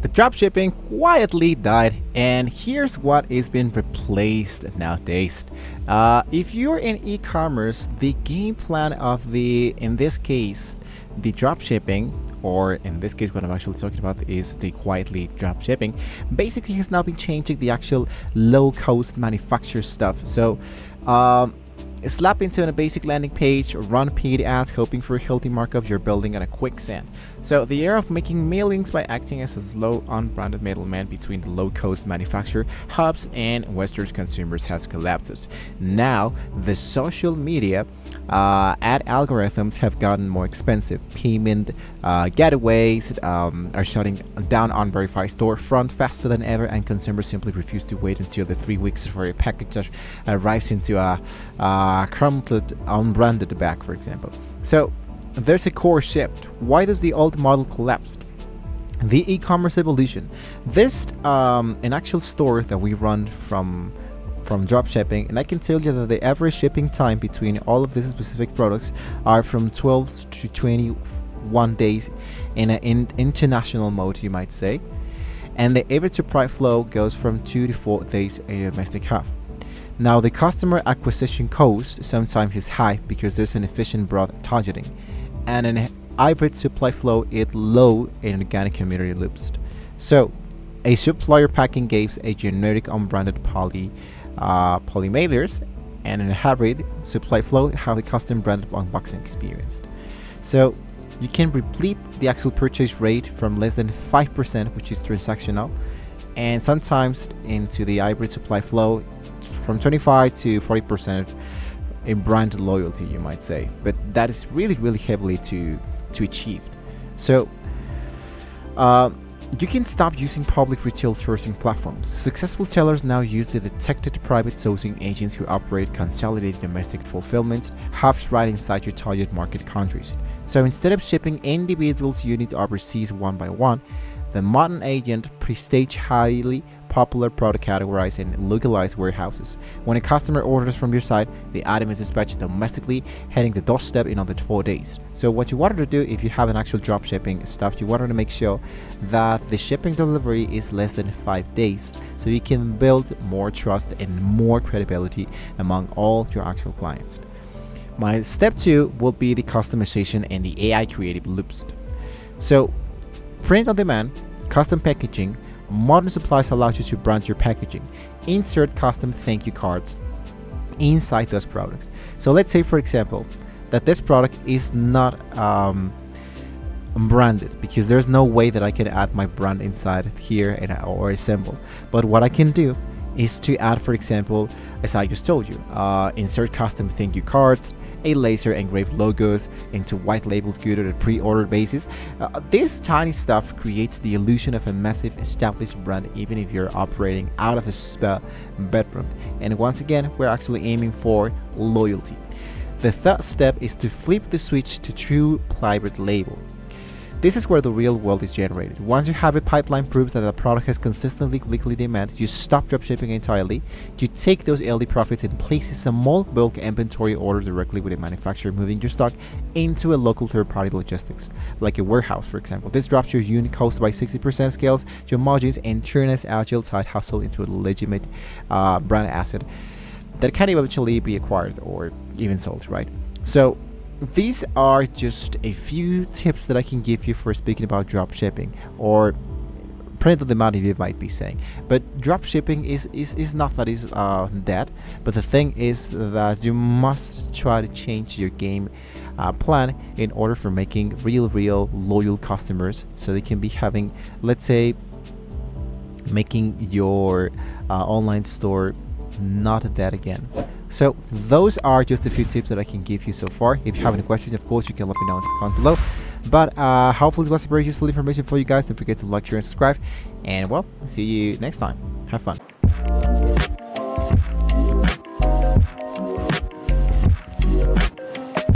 The dropshipping quietly died, and here's what is being replaced nowadays. If you're in e-commerce, the game plan of in this case, the dropshipping, or in this case, what I'm actually talking about is the quietly dropshipping, basically has now been changing the actual low-cost manufacturer stuff. So, slap into a basic landing page, run paid ads, hoping for a healthy markup you're building on a quicksand. So the era of making millions by acting as a slow, unbranded middleman between the low-cost manufacturer hubs and Western consumers has collapsed. Now, the social media ad algorithms have gotten more expensive. Payment getaways are shutting down unverified storefront faster than ever, and consumers simply refuse to wait until the 3 weeks for a package that arrives into a crumpled, unbranded bag, for example. So there's a core shift. Why does the old model collapse? The e-commerce evolution. There's an actual store that we run from dropshipping, and I can tell you that the average shipping time between all of these specific products are from 12 to 21 days in an international mode, you might say, and the average supply flow goes from 2 to 4 days in a domestic hub. Now, the customer acquisition cost sometimes is high because there's an efficient broad targeting, and an hybrid supply flow is low in organic community loops. So, a supplier packing gives a generic unbranded polymailers, and in a hybrid supply flow have a custom branded unboxing experience. So, you can replete the actual purchase rate from less than 5%, which is transactional, and sometimes into the hybrid supply flow from 25 to 40% in brand loyalty, you might say, but that is really heavily to achieve. So you can stop using public retail sourcing platforms. Successful sellers now use the detected private sourcing agents who operate consolidated domestic fulfillment hubs right inside your target market countries. So instead of shipping individuals units overseas one by one, the modern agent pre-stage highly popular product categorized in localized warehouses. When a customer orders from your site, the item is dispatched domestically, heading the doorstep in under 4 days. So what you wanted to do, if you have an actual drop shipping stuff, you wanted to make sure that the shipping delivery is less than 5 days, so you can build more trust and more credibility among all your actual clients. My step 2 will be the customization and the AI creative loops. So print on demand, custom packaging. Modern supplies allows you to brand your packaging, insert custom thank you cards inside those products. So let's say, for example, that this product is not branded, because there's no way that I can add my brand inside here or a symbol. But what I can do is to add, for example, as I just told you, insert custom thank you cards, a laser engraved logos into white labels good on a pre-order basis. This tiny stuff creates the illusion of a massive established brand, even if you're operating out of a spare bedroom. And once again, we're actually aiming for loyalty. The third step is to flip the switch to true private label. This is where the real world is generated. Once you have a pipeline proves that the product has consistently weekly demand, you stop dropshipping entirely. You take those early profits and place a small bulk inventory order directly with a manufacturer, moving your stock into a local third-party logistics, like a warehouse, for example. This drops your unit cost by 60%, scales your margins, and turns agile side hustle into a legitimate brand asset that can eventually be acquired or even sold, right? So these are just a few tips that I can give you for speaking about drop shipping, or print on demand, you might be saying. But drop shipping is not that is dead, but the thing is that you must try to change your game plan in order for making real loyal customers, so they can be having, let's say, making your online store not dead again. So those are just a few tips that I can give you so far. If you have any questions, of course, you can let me know in the comments below. But hopefully it was a very useful information for you guys. Don't forget to like, share, and subscribe. And well, see you next time. Have fun.